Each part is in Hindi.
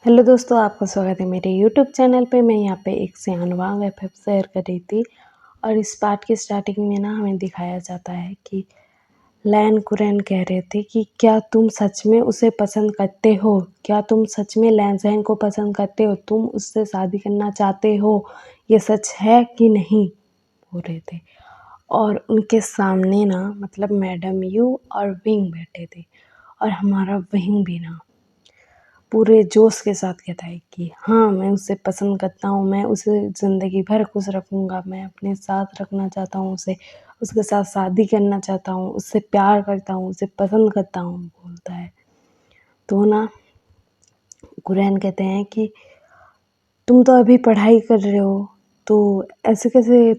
हेलो दोस्तों, आपका स्वागत है मेरे यूट्यूब चैनल पे। मैं यहाँ पे एक सियानवांग एफएफ शेयर कर रही थी और इस पार्ट की स्टार्टिंग में ना हमें दिखाया जाता है कि लैन कुरैन कह रहे थे कि क्या तुम सच में उसे पसंद करते हो? क्या तुम सच में लैन को पसंद करते हो? तुम उससे शादी करना चाहते हो? ये सच है कि नहीं? बोल रहे थे। और उनके सामने ना मतलब मैडम यू और विंग बैठे थे और हमारा विंग भी ना पूरे जोश के साथ कहता है कि हाँ, मैं उसे पसंद करता हूँ, मैं उसे ज़िंदगी भर खुश रखूँगा, मैं अपने साथ रखना चाहता हूँ उसे, उसके साथ शादी करना चाहता हूँ, उससे प्यार करता हूँ, उसे पसंद करता हूँ, बोलता है। तो ना कुरैन कहते हैं कि तुम तो अभी पढ़ाई कर रहे हो, तो ऐसे कैसे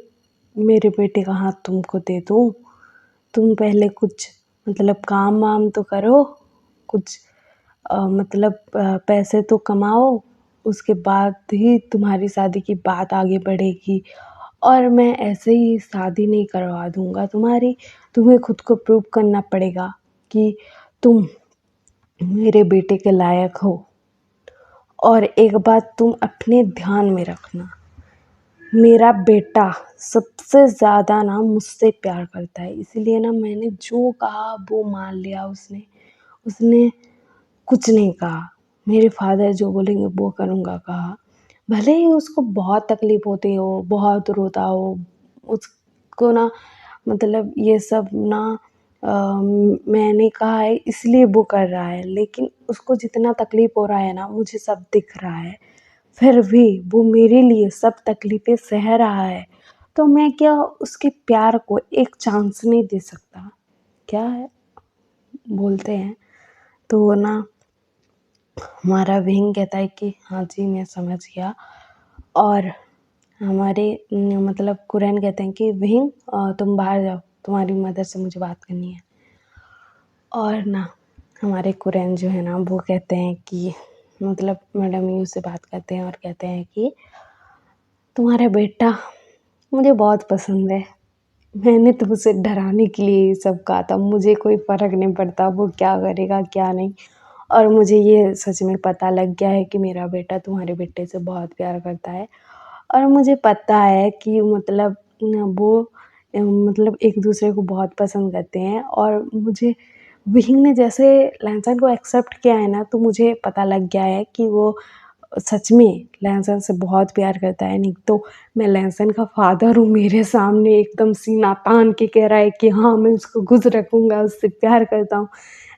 मेरे बेटे का हाथ तुमको दे दूँ? तुम पहले कुछ मतलब काम-वाम तो करो, कुछ मतलब पैसे तो कमाओ, उसके बाद ही तुम्हारी शादी की बात आगे बढ़ेगी और मैं ऐसे ही शादी नहीं करवा दूँगा तुम्हारी। तुम्हें खुद को प्रूव करना पड़ेगा कि तुम मेरे बेटे के लायक हो। और एक बात तुम अपने ध्यान में रखना, मेरा बेटा सबसे ज़्यादा ना मुझसे प्यार करता है, इसीलिए ना मैंने जो कहा वो मान लिया उसने। उसने कुछ नहीं कहा, मेरे फादर जो बोलेंगे वो करूँगा कहा। भले ही उसको बहुत तकलीफ़ होती हो, बहुत रोता हो, उसको ना मतलब ये सब ना मैंने कहा है इसलिए वो कर रहा है, लेकिन उसको जितना तकलीफ़ हो रहा है ना मुझे सब दिख रहा है। फिर भी वो मेरे लिए सब तकलीफ़ें सह रहा है, तो मैं क्या उसके प्यार को एक चांस नहीं दे सकता? क्या है बोलते हैं। तो ना हमारा विंग कहता है कि हाँ जी, मैं समझ गया। और हमारे मतलब कुरैन कहते हैं कि विंग तुम बाहर जाओ, तुम्हारी मदर से मुझे बात करनी है। और ना हमारे कुरैन जो है ना वो कहते हैं कि मतलब मैडम यू से बात करते हैं और कहते हैं कि तुम्हारा बेटा मुझे बहुत पसंद है। मैंने तो उसे डराने के लिए ये सब कहा था, मुझे कोई फ़र्क नहीं पड़ता वो क्या करेगा क्या नहीं। और मुझे ये सच में पता लग गया है कि मेरा बेटा तुम्हारे बेटे से बहुत प्यार करता है। और मुझे पता है कि मतलब वो मतलब एक दूसरे को बहुत पसंद करते हैं। और मुझे विहिंग ने जैसे लैंसन को एक्सेप्ट किया है ना, तो मुझे पता लग गया है कि वो सच में लैंसन से बहुत प्यार करता है। नहीं तो मैं लैंसन का फादर हूँ, मेरे सामने एकदम सीना तान के कह रहा है कि हाँ, मैं उसको खुश रखूँगा, उससे प्यार करता हूँ।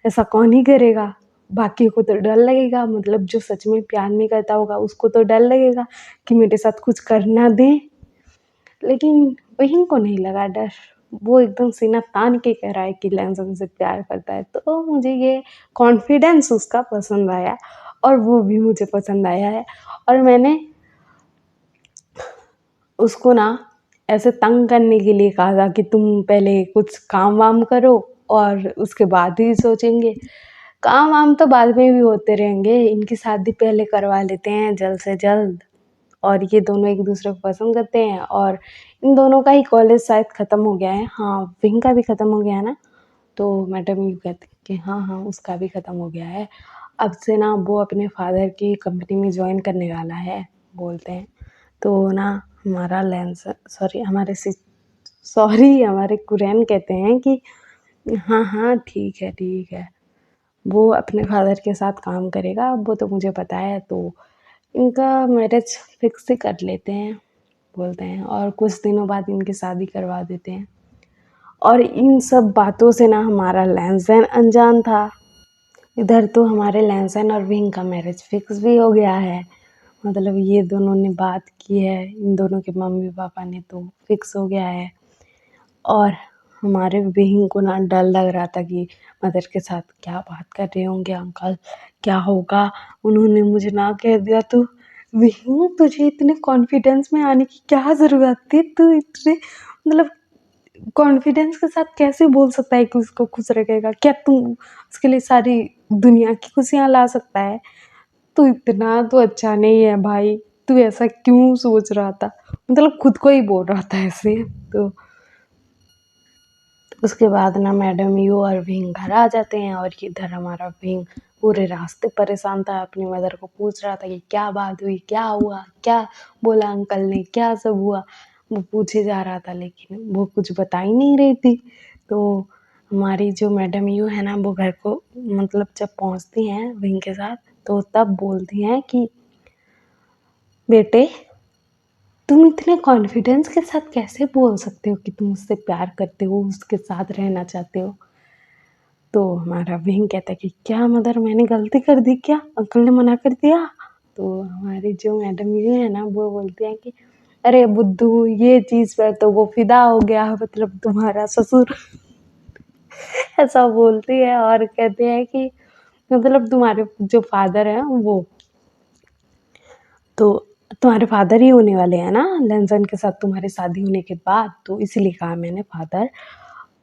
ऐसा कौन ही करेगा? बाकियों को तो डर लगेगा, मतलब जो सच में प्यार नहीं करता होगा उसको तो डर लगेगा कि मेरे साथ कुछ कर ना दें। लेकिन वहीं को नहीं लगा डर, वो एकदम सीना तान के कह रहा है कि लैंसन से प्यार करता है। तो मुझे ये कॉन्फिडेंस उसका पसंद आया और वो भी मुझे पसंद आया है। और मैंने उसको ना ऐसे तंग करने के लिए कहा था कि तुम पहले कुछ काम वाम करो और उसके बाद ही सोचेंगे। काम वाम तो बाद में भी होते रहेंगे, इनकी शादी पहले करवा लेते हैं जल्द से जल्द। और ये दोनों एक दूसरे को पसंद करते हैं और इन दोनों का ही कॉलेज शायद ख़त्म हो गया है। हाँ, विंग का भी ख़त्म हो गया है ना। तो मैडम यूँ कहती कि हाँ हाँ, उसका भी ख़त्म हो गया है। अब से ना वो अपने फादर की कंपनी में ज्वाइन करने वाला है, बोलते हैं। तो ना हमारा लेंस सॉरी हमारे से सॉरी हमारे कुरैन कहते हैं कि हाँ हाँ, ठीक है, वो अपने फादर के साथ काम करेगा, वो तो मुझे पता है। तो इनका मैरिज फिक्स ही कर लेते हैं, बोलते हैं, और कुछ दिनों बाद इनकी शादी करवा देते हैं। और इन सब बातों से ना हमारा लैंसन अनजान था। इधर तो हमारे लैंसन और विंग का मैरिज फिक्स भी हो गया है, मतलब ये दोनों ने बात की है, इन दोनों के मम्मी पापा ने, तो फिक्स हो गया है। और हमारे विंग को ना डर लग रहा था कि मदर के साथ क्या बात कर रहे होंगे अंकल, क्या होगा। उन्होंने मुझे ना कह दिया तो विंग तुझे इतने कॉन्फिडेंस में आने की क्या ज़रूरत थी? तू इतने मतलब कॉन्फिडेंस के साथ कैसे बोल सकता है कि उसको खुश रखेगा? क्या तू उसके लिए सारी दुनिया की खुशियाँ ला सकता है? तू इतना तो अच्छा नहीं है भाई, तू ऐसा क्यों सोच रहा था? मतलब खुद को ही बोल रहा था ऐसे। तो उसके बाद ना मैडम यू और विंग घर आ जाते हैं और इधर हमारा विंग पूरे रास्ते परेशान था, अपनी मदर को पूछ रहा था कि क्या बात हुई, क्या हुआ, क्या बोला अंकल ने, क्या सब हुआ। वो पूछे जा रहा था लेकिन वो कुछ बता ही नहीं रही थी। तो हमारी जो मैडम यू है ना, वो घर को मतलब जब पहुंचती हैं विंग के साथ, तो तब बोलती हैं कि बेटे, तुम इतने कॉन्फिडेंस के साथ कैसे बोल सकते हो कि तुम उससे प्यार करते हो, उसके साथ रहना चाहते हो। तो हमारा विंग कहता है कि क्या मदर, मैंने गलती कर दी क्या, अंकल ने मना कर दिया। तो हमारी जो मैडम ये है ना, वो बोलती हैं कि अरे बुद्धू, ये चीज़ पर तो वो फिदा हो गया, मतलब तुम्हारा ससुर। ऐसा बोलती है और कहते हैं कि मतलब तुम्हारे जो फादर हैं वो, तो तुम्हारे फादर ही होने वाले हैं ना लैंसन के साथ तुम्हारी शादी होने के बाद, तो इसीलिए कहा मैंने फादर।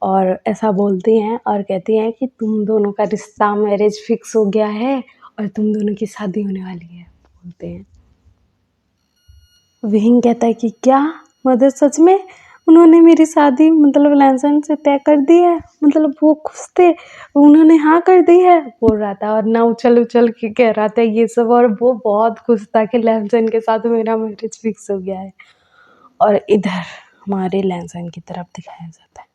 और ऐसा बोलती हैं और कहती हैं कि तुम दोनों का रिश्ता, मैरिज फिक्स हो गया है और तुम दोनों की शादी होने वाली है, बोलते हैं। विंग कहता है कि क्या मदर, सच में उन्होंने मेरी शादी मतलब लैंसन से तय कर दी है, मतलब वो खुश थे, उन्होंने हाँ कर दी है, बोल रहा था और ना उछल उछल के कह रहा था ये सब, और वो बहुत खुश था कि लैंसन के साथ मेरा मैरिज फिक्स हो गया है। और इधर हमारे लैंसन की तरफ दिखाया जाता है,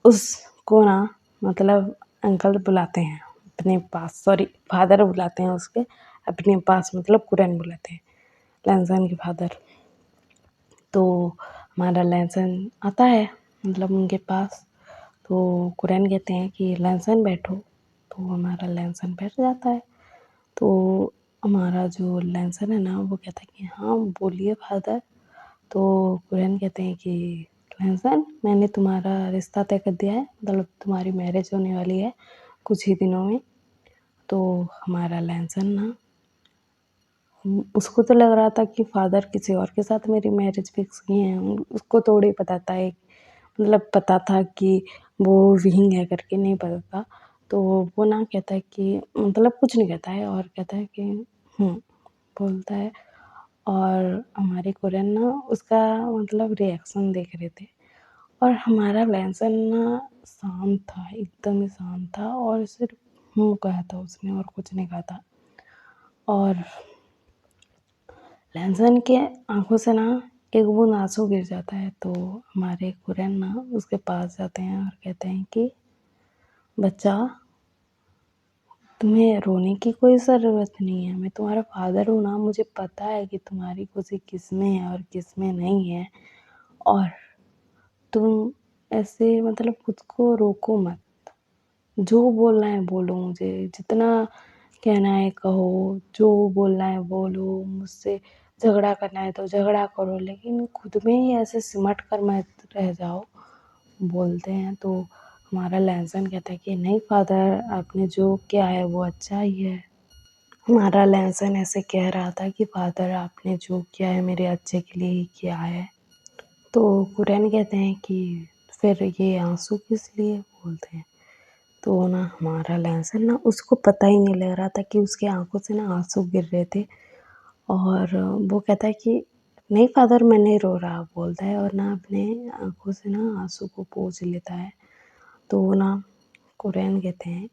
उसको ना मतलब अंकल बुलाते हैं अपने पास, सॉरी फादर बुलाते हैं उसके अपने पास, मतलब कुरैन बुलाते हैं लैंसन के फादर। तो हमारा लहसुन आता है मतलब उनके पास, तो कुरैन कहते हैं कि लहसुन बैठो, तो हमारा लहसुन बैठ जाता है। तो हमारा जो लहसुन है ना, वो कहता है कि हाँ बोलिए फादर। तो कुरैन कहते हैं कि लहसुन, मैंने तुम्हारा रिश्ता तय कर दिया है, मतलब तुम्हारी मैरिज होने वाली है कुछ ही दिनों में। तो हमारा लहसुन ना, उसको तो लग रहा था कि फादर किसी और के साथ मेरी मैरिज फिक्स की है, उसको थोड़ी पता था, एक मतलब पता था कि वो विंग है करके, नहीं पता था। तो वो ना कहता है कि मतलब कुछ नहीं कहता है और कहता है कि हम्म, बोलता है। और हमारे कोरियन ना उसका मतलब रिएक्शन देख रहे थे, और हमारा लहसुन ना शांत था, एकदम ही शांत था, और सिर्फ कहा था उसने और कुछ नहीं कहा था। और लहसुन के आँखों से ना एक बूंद आंसू गिर जाता है। तो हमारे कुरैन ना उसके पास जाते हैं और कहते हैं कि बच्चा, तुम्हें रोने की कोई ज़रूरत नहीं है, मैं तुम्हारा फादर हूँ ना, मुझे पता है कि तुम्हारी खुशी किस में है और किस में नहीं है। और तुम ऐसे मतलब खुद को रोको मत, जो बोलना है बोलो, मुझे जितना कहना है कहो, जो बोलना है बोलो, मुझसे झगड़ा करना है तो झगड़ा करो, लेकिन खुद में ही ऐसे सिमट कर मत रह जाओ, बोलते हैं। तो हमारा लहसुन कहता है कि नहीं फादर, आपने जो किया है वो अच्छा ही है। हमारा लहसुन ऐसे कह रहा था कि फादर, आपने जो किया है मेरे अच्छे के लिए ही किया है। तो कुरैन कहते हैं कि फिर ये आंसू किस लिए, बोलते हैं। तो ना हमारा लहसुन ना, उसको पता ही नहीं लग रहा था कि उसकी आंखों से ना आंसू गिर रहे थे। और वो कहता है कि नहीं फादर, मैं नहीं रो रहा, बोलता है, और ना अपने आंखों से ना आंसू को पोंछ लेता है। तो वो ना कुरैन कहते हैं,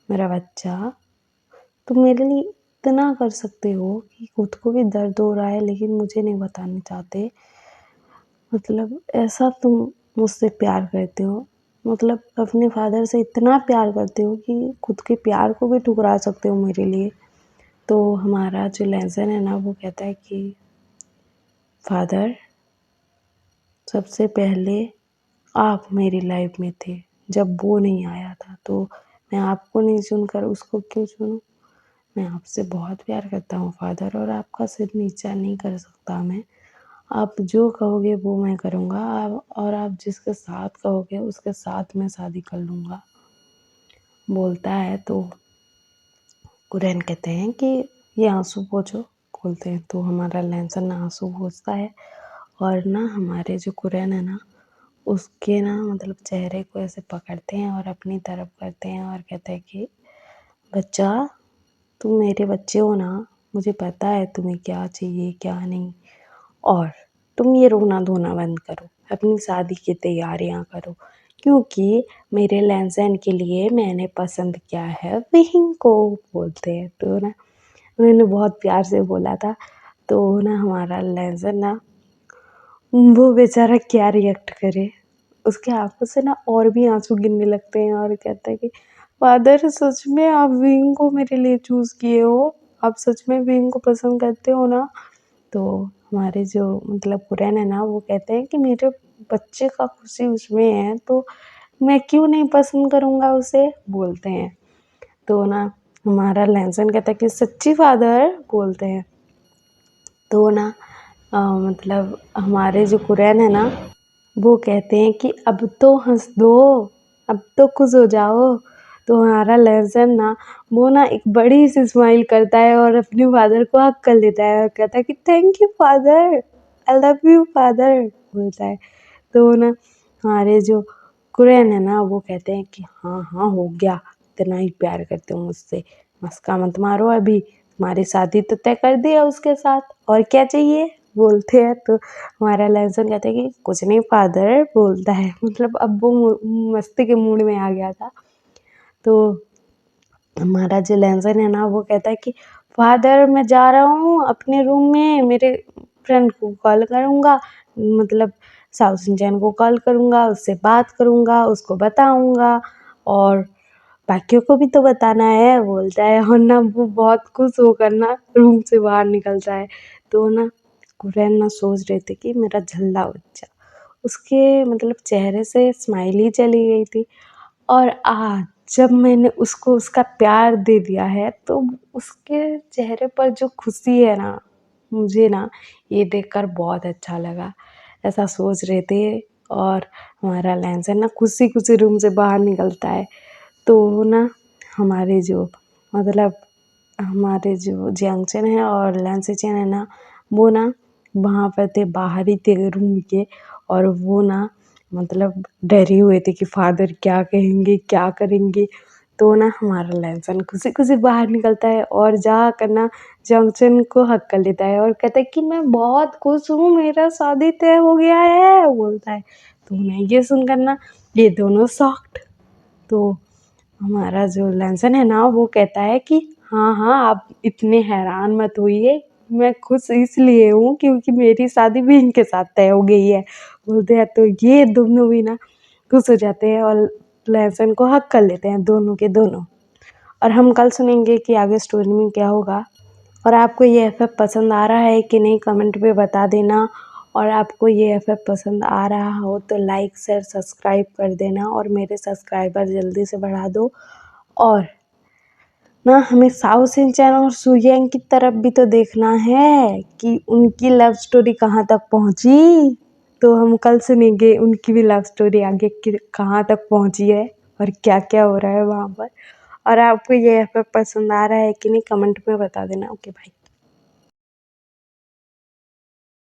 मेरा बच्चा, तुम मेरे लिए इतना कर सकते हो कि खुद को भी दर्द हो रहा है लेकिन मुझे नहीं बताना चाहते, मतलब ऐसा तुम मुझसे प्यार करते हो, मतलब अपने फादर से इतना प्यार करते हो कि खुद के प्यार को भी ठुकरा सकते हो मेरे लिए। तो हमारा जो लहसुन है ना, वो कहता है कि फादर, सबसे पहले आप मेरी लाइफ में थे, जब वो नहीं आया था तो मैं आपको नहीं चुनकर उसको क्यों चुनूं। मैं आपसे बहुत प्यार करता हूँ फादर, और आपका सिर नीचा नहीं कर सकता मैं। आप जो कहोगे वो मैं करूँगा, और आप जिसके साथ कहोगे उसके साथ मैं शादी कर लूँगा, बोलता है। तो कुरैन कहते हैं कि ये आंसू पोंछो, बोलते हैं। तो हमारा लहसुन ना आंसू पोंछता है, और ना हमारे जो कुरैन है ना, उसके ना मतलब चेहरे को ऐसे पकड़ते हैं और अपनी तरफ करते हैं और कहते हैं कि बच्चा, तुम मेरे बच्चे हो ना, मुझे पता है तुम्हें क्या चाहिए क्या नहीं, और तुम ये रोना धोना बंद करो, अपनी शादी की तैयारियां करो, क्योंकि मेरे लहज़न के लिए मैंने पसंद किया है विहिंग को बोलते हैं। तो ना उन्होंने बहुत प्यार से बोला था, तो ना हमारा लहज़न ना वो बेचारा क्या रिएक्ट करे। उसकी आँखों से ना और भी आँसू गिरने लगते हैं और कहता है कि फादर सच में आप विंग को मेरे लिए चूज़ किए हो? आप सच में विंग को पसंद करते हो ना? तो हमारे जो मतलब कुरैन है ना वो कहते हैं कि मेरे बच्चे का खुशी उसमें है तो मैं क्यों नहीं पसंद करूँगा उसे? बोलते हैं। तो ना हमारा लहज़न कहता है कि सच्ची फादर? बोलते हैं। तो ना मतलब हमारे जो कुरैन है ना वो कहते हैं कि अब तो हँस दो, अब तो खुश हो जाओ। तो हमारा लहज़न ना वो ना एक बड़ी सी स्माइल करता है और अपने फादर को हग कर लेता है और कहता है कि thank you father, I love you father बोलता है। तो ना हमारे जो कुरैन है ना वो कहते हैं कि हाँ हाँ हो गया, इतना ही प्यार करते हो मुझसे, मस्का मत मारो, अभी तुम्हारी शादी तो तय कर दी है उसके साथ, और क्या चाहिए बोलते हैं। तो हमारा लहज़न कहता है कि कुछ नहीं फादर बोलता है, मतलब अब वो मस्ती के मूड में आ गया था। तो हमारा जो लहज़न है ना वो कहता है कि फादर मैं जा रहा हूँ अपने रूम में, मेरे फ्रेंड को कॉल करूँगा, मतलब साउथ इंडियन को कॉल करूँगा, उससे बात करूँगा, उसको बताऊँगा और बाकियों को भी तो बताना है बोलता है। और ना वो बहुत खुश होकर ना रूम से बाहर निकलता है। तो ना कुरैन ना सोच रहे थे कि मेरा झल्ला बच्चा, उसके मतलब चेहरे से स्माइल ही चली गई थी। और आज जब मैंने उसको उसका प्यार दे दिया है तो उसके चेहरे पर जो खुशी है ना, मुझे ना ये देखकर बहुत अच्छा लगा। ऐसा सोच रहे थे और हमारा लहज़न ना खुशी-खुशी रूम से बाहर निकलता है। तो ना हमारे जो मतलब हमारे जो जियांगचन है और लैंसचेन है ना वो ना वहाँ पर थे, बाहर ही थे रूम के, और वो ना मतलब डरे हुए थे कि फादर क्या कहेंगे, क्या करेंगे। तो ना हमारा लहसुन खुशी-खुशी बाहर निकलता है और जाकर ना जंक्शन को हग कर लेता है और कहता है कि मैं बहुत खुश हूँ, मेरा शादी तय हो गया है, बोलता है। तो उन्हें ये सुनकर ना ये दोनों शॉक्ड। तो हमारा जो लहसुन है ना वो कहता है कि हाँ, हाँ, आप इतने हैरान मत होइए, मैं खुश इसलिए हूँ क्योंकि मेरी शादी भी इनके साथ तय हो गई है, बोलते हैं। तो ये दोनों भी ना खुश हो जाते हैं और लहसुन को हग कर लेते हैं दोनों के दोनों। और हम कल सुनेंगे कि आगे स्टोरी में क्या होगा। और आपको ये एफ़एफ पसंद आ रहा है कि नहीं कमेंट में बता देना। और आपको ये एफ़एफ पसंद आ रहा हो तो लाइक शेयर सब्सक्राइब कर देना और मेरे सब्सक्राइबर जल्दी से बढ़ा दो। और ना हमें साउथ इंडियन और सुयंग की तरफ भी तो देखना है कि उनकी लव स्टोरी कहाँ तक पहुँची। तो हम कल सुनेंगे उनकी भी लव स्टोरी आगे कहाँ तक पहुँची है और क्या क्या हो रहा है वहाँ पर। और आपको ये एफ़एफ पसंद आ रहा है कि नहीं कमेंट में बता देना। Okay bye.